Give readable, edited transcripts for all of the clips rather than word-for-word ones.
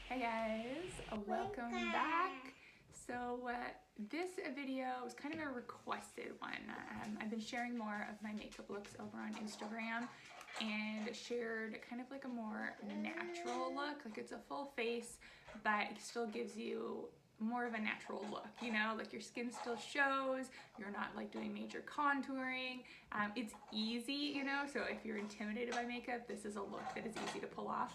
Hey guys, welcome back. So this video was kind of a requested one. I've been sharing more of my makeup looks over on Instagram and shared kind of like a more natural look. Like it's a full face, but it still gives you more of a natural look, you know, like your skin still shows, you're not like doing major contouring. It's easy, you know, so if you're intimidated by makeup, this is a look that is easy to pull off.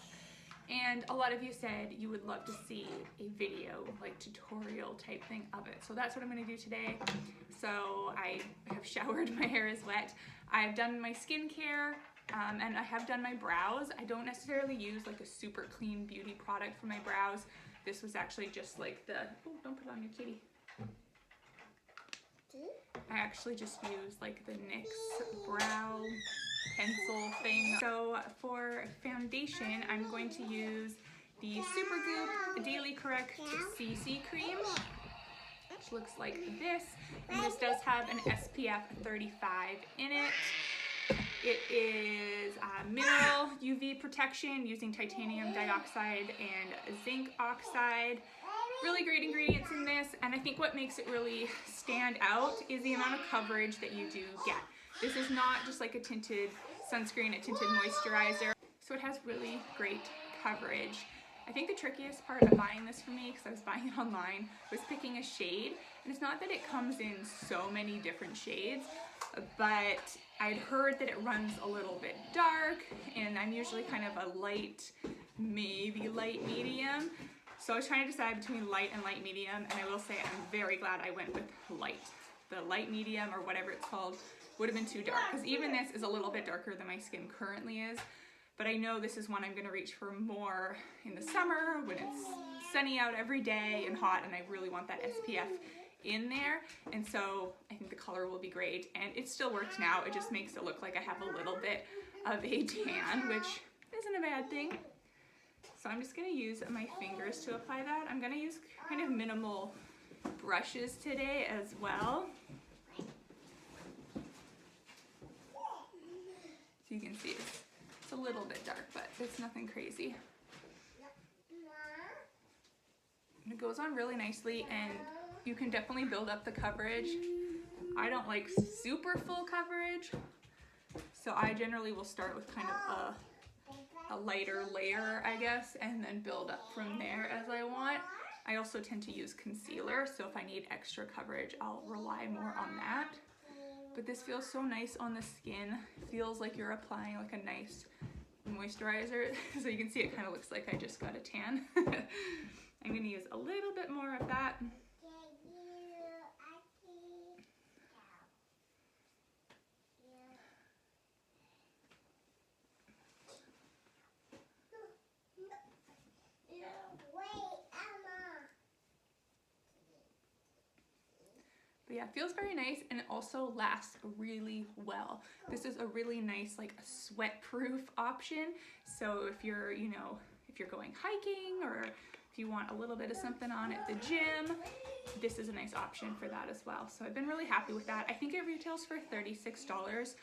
And a lot of you said you would love to see a video, like tutorial type thing of it. So that's what I'm gonna do today. So I have showered, my hair is wet. I've done my skincare and I have done my brows. I don't necessarily use like a super clean beauty product for my brows. This was actually just like the, oh, don't put it on your kitty. I actually just used like the NYX brow pencil thing. So for foundation, I'm going to use the Supergoop Daily Correct CC cream, which looks like this. And this does have an SPF 35 in it. It is mineral UV protection using titanium dioxide and zinc oxide. Really great ingredients in this, and I think what makes it really stand out is the amount of coverage that you do get. This is not just like a tinted sunscreen, a tinted moisturizer, so it has really great coverage. I think the trickiest part of buying this for me, because I was buying it online, was picking a shade. And it's not that it comes in so many different shades, but I'd heard that it runs a little bit dark, and I'm usually kind of a light, maybe light medium. So I was trying to decide between light and light medium, and I will say I'm very glad I went with light. The light medium, or whatever it's called, would have been too dark, because even this is a little bit darker than my skin currently is. But I know this is one I'm going to reach for more in the summer when it's sunny out every day and hot, and I really want that SPF in there. And so I think the color will be great, and it still works now. It just makes it look like I have a little bit of a tan, which isn't a bad thing. So I'm just going to use my fingers to apply that. I'm going to use kind of minimal brushes today as well. So you can see it's a little bit dark, but it's nothing crazy. And it goes on really nicely, and you can definitely build up the coverage. I don't like super full coverage, so I generally will start with kind of a lighter layer, I guess, and then build up from there as I want. I also tend to use concealer, so if I need extra coverage, I'll rely more on that. But this feels so nice on the skin. Feels like you're applying like a nice moisturizer. So you can see it kind of looks like I just got a tan. I'm gonna use a little bit more of that. But yeah, it feels very nice, and it also lasts really well. This is a really nice like sweat proof option. So if you're, you know, if you're going hiking, or if you want a little bit of something on at the gym, this is a nice option for that as well. So I've been really happy with that. I think it retails for $36,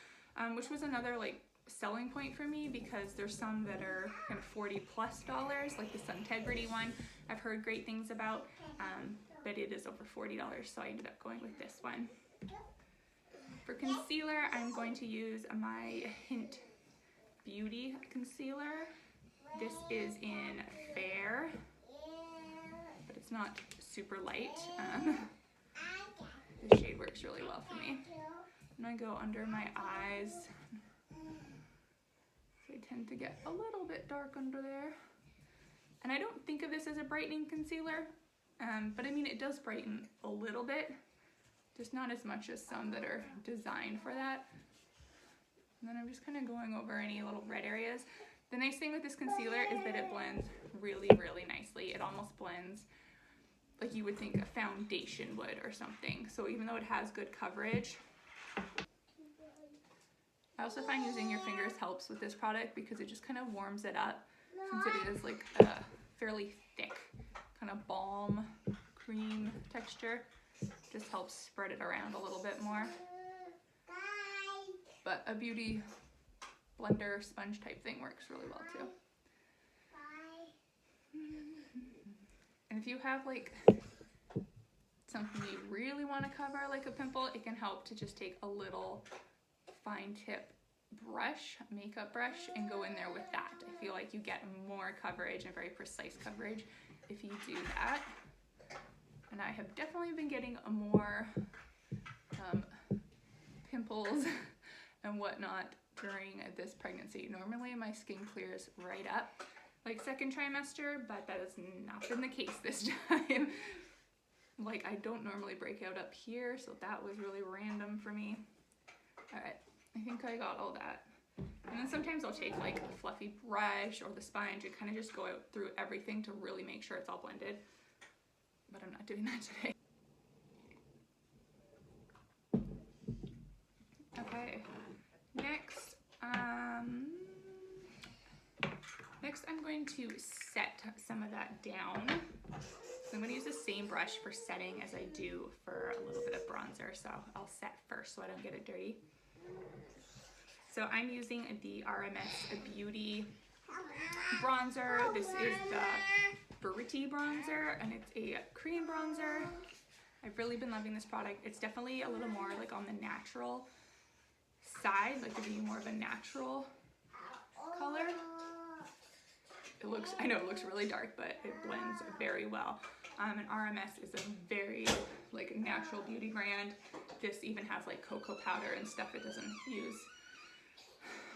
which was another like selling point for me, because there's some that are kind of $40+ like the Suntegrity one I've heard great things about, but it is over $40, so I ended up going with this one. For concealer, I'm going to use my Hynt Beauty concealer. This is in Fair, but it's not super light. The shade works really well for me. I'm gonna go under my eyes. So I tend to get a little bit dark under there. And I don't think of this as a brightening concealer, but I mean, it does brighten a little bit, just not as much as some that are designed for that. And then I'm just kind of going over any little red areas. The nice thing with this concealer is that it blends really, really nicely. It almost blends like you would think a foundation would or something. So even though it has good coverage, I also find using your fingers helps with this product, because it just kind of warms it up, since it is like a fairly thick kind of balm cream texture. Just helps spread it around a little bit more. But a beauty blender sponge type thing works really well too. And if you have like something you really want to cover, like a pimple, it can help to just take a little fine tip brush, makeup brush, and go in there with that. I feel like you get more coverage and very precise coverage if you do that. And I have definitely been getting more pimples and whatnot during this pregnancy. Normally my skin clears right up like second trimester, but that has not been the case this time. Like I don't normally break out up here, so that was really random for me. All right, I think I got all that. And then sometimes I'll take like a fluffy brush or the sponge and kind of just go out through everything to really make sure it's all blended. But I'm not doing that today. Okay, next I'm going to set some of that down. So I'm going to use the same brush for setting as I do for a little bit of bronzer. So I'll set first so I don't get it dirty. So I'm using the RMS Beauty bronzer. This is the buriti bronzer, and it's a cream bronzer. I've really been loving this product. It's definitely a little more like on the natural side, like to be more of a natural color. It looks, I know it looks really dark, but it blends very well. And RMS is a very like natural beauty brand. This even has like cocoa powder and stuff. It doesn't use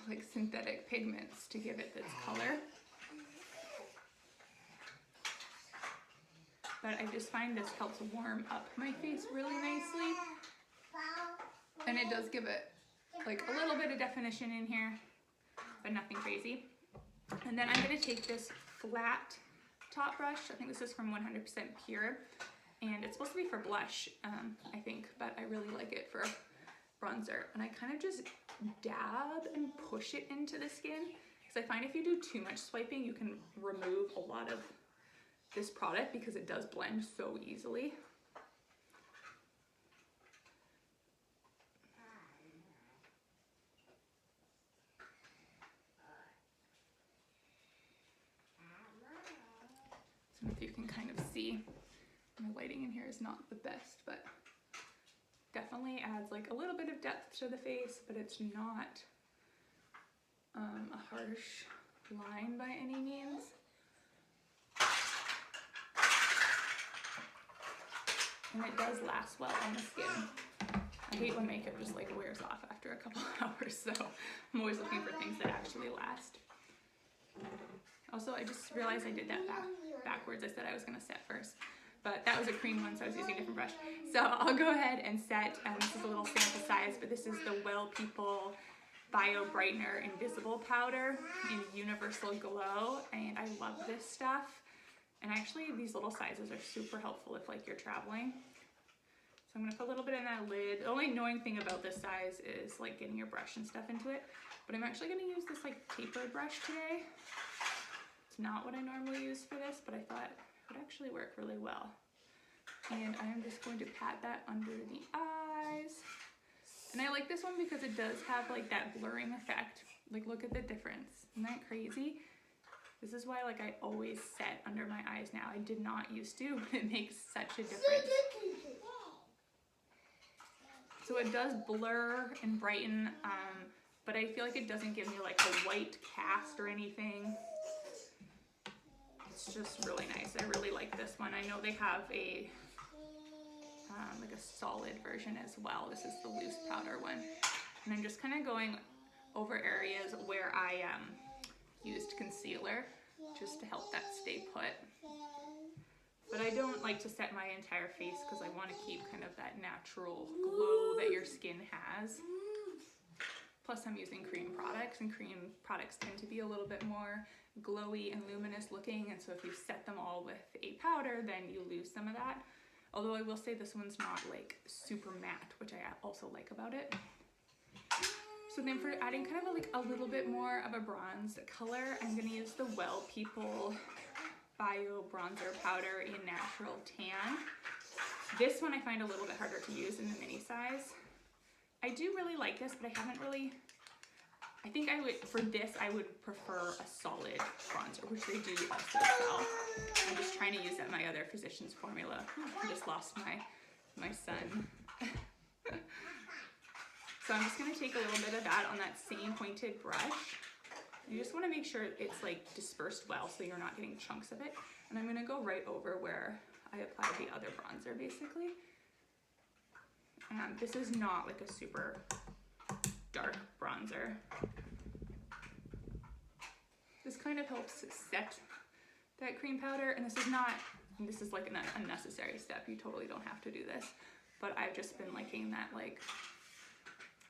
like synthetic pigments to give it this color. But I just find this helps warm up my face really nicely. And it does give it like a little bit of definition in here, but nothing crazy. And then I'm going to take this flat top brush. I think this is from 100% Pure, and it's supposed to be for blush, I think, but I really like it for bronzer. And I kind of just dab and push it into the skin, because I find if you do too much swiping, you can remove a lot of this product because it does blend so easily. So if you can kind of see, my lighting in here is not the best, but definitely adds like a little bit of depth to the face, but it's not a harsh line by any means. And it does last well on the skin. I hate when makeup just like wears off after a couple hours, so I'm always looking for things that actually last. Also, I just realized I did that backwards. I said I was going to set first, but that was a cream one, so I was using a different brush. So I'll go ahead and set, this is a little sample size, but this is the W3ll People Bio Brightener Invisible Powder in Universal Glow, and I love this stuff. And actually, these little sizes are super helpful if like you're traveling. So I'm going to put a little bit in that lid. The only annoying thing about this size is like getting your brush and stuff into it, but I'm actually going to use this like tapered brush today. It's not what I normally use for this, but I thought it would actually work really well. And I'm just going to pat that under the eyes. And I like this one because it does have like that blurring effect. Like look at the difference. Isn't that crazy? This is why like I always set under my eyes now. I did not used to, but it makes such a difference. So it does blur and brighten, but I feel like it doesn't give me like a white cast or anything. It's just really nice. I really like this one. I know they have a like a solid version as well. This is the loose powder one. And I'm just kind of going over areas where I used concealer just to help that stay put. But I don't like to set my entire face because I want to keep kind of that natural glow that your skin has. Plus I'm using cream products, and cream products tend to be a little bit more glowy and luminous looking, and so if you set them all with a powder, then you lose some of that. Although I will say this one's not like super matte, which I also like about it. So then for adding kind of like a little bit more of a bronze color, I'm going to use the W3ll People Bio Bronzer Powder in Natural Tan. This one I find a little bit harder to use in the mini size. I do really like this, but I I think I would, for this, I would prefer a solid bronzer, which they do also sell. I'm just trying to use up my other Physicians Formula. I just lost my son. So I'm just gonna take a little bit of that on that same pointed brush. You just wanna make sure it's like dispersed well so you're not getting chunks of it. And I'm gonna go right over where I applied the other bronzer basically. This is not like a super dark bronzer. This kind of helps set that cream powder, and this is like an unnecessary step. You totally don't have to do this, but I've just been liking that like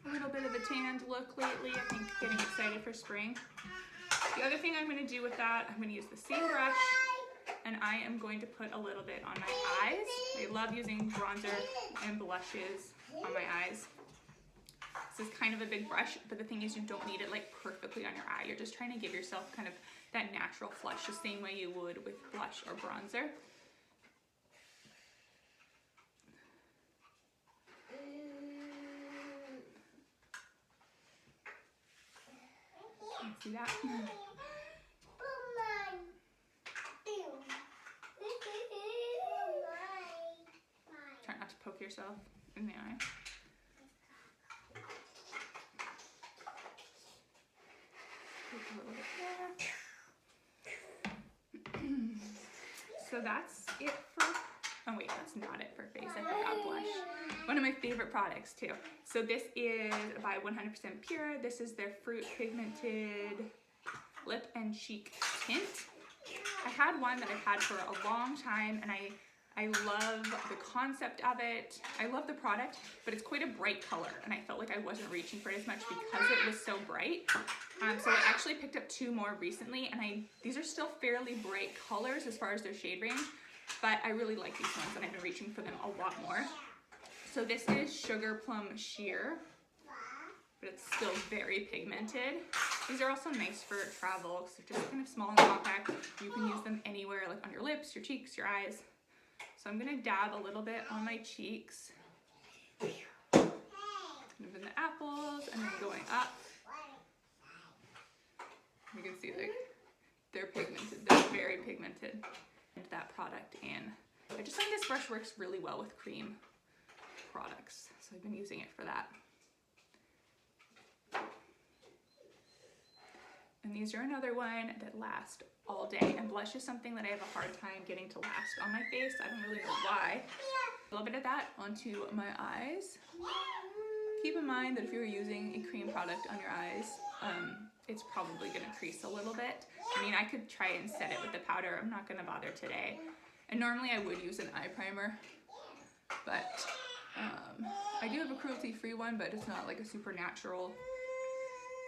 a little bit of a tanned look lately. I think getting excited for spring. The other thing I'm going to do with that, I'm going to use the same brush, and I am going to put a little bit on my eyes. I love using bronzer and blushes on my eyes. This is kind of a big brush, but the thing is you don't need it like perfectly on your eye. You're just trying to give yourself kind of that natural flush, the same way you would with blush or bronzer. See that? Try not to poke yourself in the eye. Take a little bit there. So that's it for, oh wait, that's not it for face. I forgot blush. One of my favorite products too. So this is by 100% Pure. This is their Fruit Pigmented Lip and Cheek Tint. I had one that I've had for a long time, and I love the concept of it. I love the product, but it's quite a bright color, and I felt like I wasn't reaching for it as much because it was so bright. So I actually picked up 2 more recently, and these are still fairly bright colors as far as their shade range, but I really like these ones, and I've been reaching for them a lot more. So this is Sugar Plum Sheer, but it's still very pigmented. These are also nice for travel because they're just kind of small and compact. You can use them anywhere, like on your lips, your cheeks, your eyes. So I'm gonna dab a little bit on my cheeks, kind of in the apples, and then going up. You can see they're pigmented, they're very pigmented. And that product in. I just find this brush works really well with cream products, so I've been using it for that. And these are another one that last all day, and blush is something that I have a hard time getting to last on my face. I don't really know why. A little bit of that onto my eyes. Keep in mind that if you're using a cream product on your eyes, it's probably gonna crease a little bit. I mean, I could try and set it with the powder. I'm not gonna bother today. And normally I would use an eye primer, but I do have a cruelty-free one, but it's not like a super natural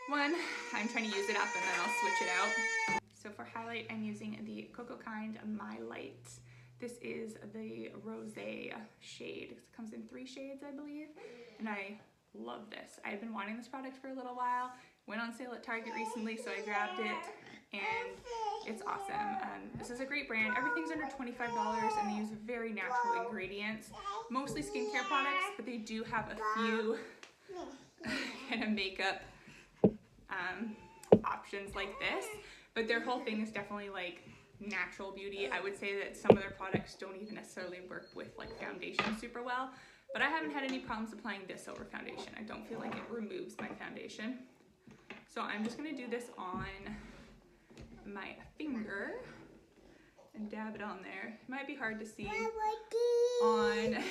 one. I'm trying to use it up and then I'll switch it out. So for highlight, I'm using the Cocokind mai-light. This is the rosé shade. It comes in 3 shades, I believe, and I love this. I've been wanting this product for a little while. Went on sale at Target recently, so I grabbed it, and it's awesome. This is a great brand. Everything's under $25, and they use very natural ingredients, mostly skincare products, but they do have a few kind of makeup options like this. But their whole thing is definitely like natural beauty. I would say that some of their products don't even necessarily work with like foundation super well, but I haven't had any problems applying this over foundation. I don't feel like it removes my foundation. So I'm just gonna do this on my finger and dab it on there. It might be hard to see on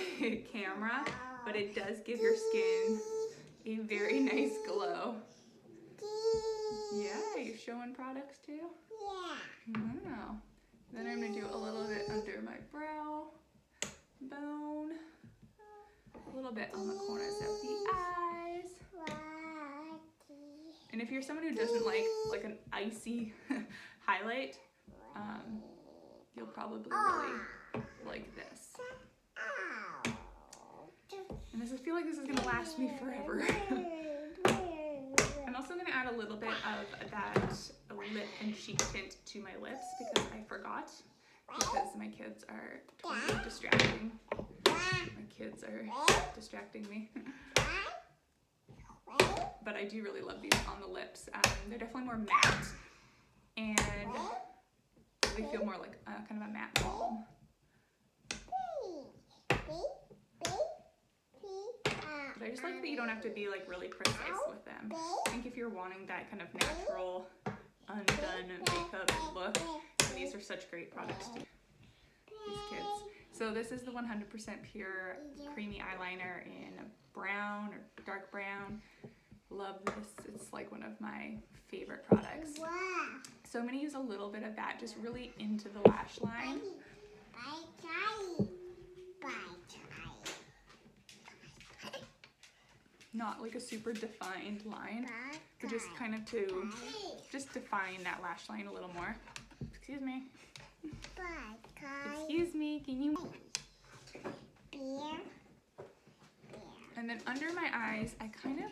camera, but it does give your skin a very nice glow. Yeah, you're showing products too? Yeah. Wow. Then I'm gonna do a little bit under my brow bone, a little bit on the corners of the eyes. And if you're someone who doesn't like an icy highlight, you'll probably really like this. And I feel like this is gonna last me forever. I'm also gonna add a little bit of that lip and cheek tint to my lips because I forgot, because my kids are totally distracting. My kids are distracting me. but I do really love these on the lips. They're definitely more matte, and they feel more like kind of a matte balm. But I just like that you don't have to be like really precise with them. I think if you're wanting that kind of natural, undone makeup look, these are such great products to these kids. So this is the 100% pure creamy eyeliner in brown or dark brown. Love this. It's like one of my favorite products. So I'm going to use a little bit of that just really into the lash line. Not like a super defined line, but just kind of to just define that lash line a little more. Excuse me. Excuse me, can you? And then under my eyes, I kind of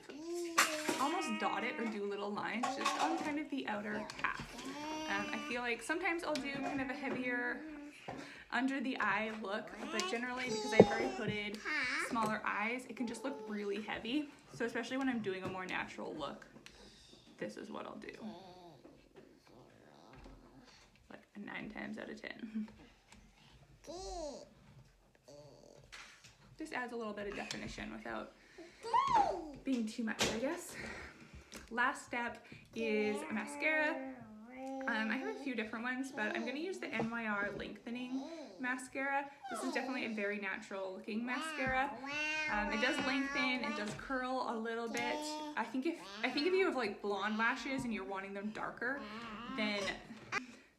almost dot it or do little lines just on kind of the outer half. I feel like sometimes I'll do kind of a heavier under the eye look, but generally because I have very hooded, smaller eyes, it can just look really heavy. So especially when I'm doing a more natural look, this is what I'll do. Like 9 times out of 10. Just adds a little bit of definition without being too much, I guess. Last step is a mascara. I have a few different ones, but I'm going to use the NYR lengthening mascara. This is definitely a very natural looking mascara. It does lengthen, it does curl a little bit. I think if you have like blonde lashes and you're wanting them darker, then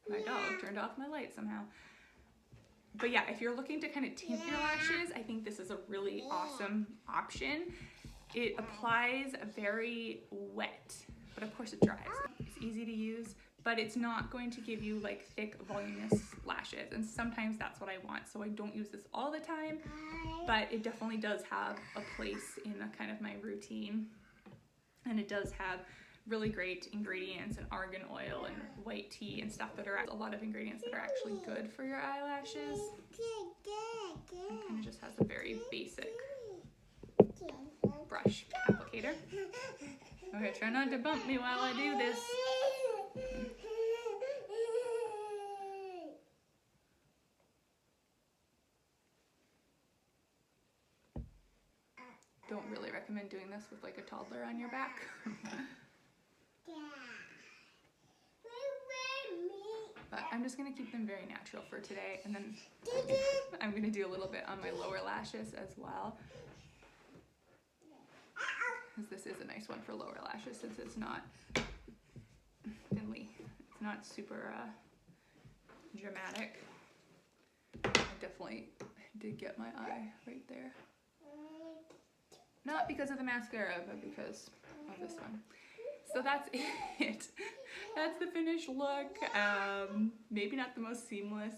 my dog turned off my light somehow. But yeah, if you're looking to kind of tint your lashes, I think this is a really awesome option. It applies very wet, but of course it dries. It's easy to use, but it's not going to give you like thick, voluminous lashes. And sometimes that's what I want. So I don't use this all the time, but it definitely does have a place in a kind of my routine. And it does have really great ingredients and argan oil and white tea and stuff that are a lot of ingredients that are actually good for your eyelashes. It kind of just has a very basic brush applicator. Okay, try not to bump me while I do this. Don't really recommend doing this with like a toddler on your back. But I'm just going to keep them very natural for today, and then I'm going to do a little bit on my lower lashes as well. Because this is a nice one for lower lashes since it's not thinly, it's not super dramatic. I definitely did get my eye right there. Not because of the mascara, but because of this one. So that's it. That's the finished look. Maybe not the most seamless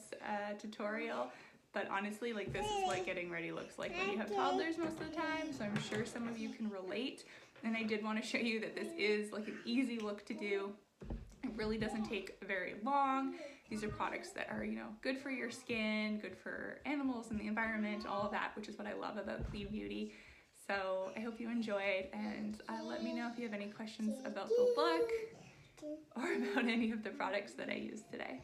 tutorial, but honestly, like this is what getting ready looks like when you have toddlers most of the time. So I'm sure some of you can relate. And I did want to show you that this is like an easy look to do. It really doesn't take very long. These are products that are, you know, good for your skin, good for animals and the environment, all of that, which is what I love about clean beauty. So I hope you enjoyed, and let me know if you have any questions about the look or about any of the products that I used today.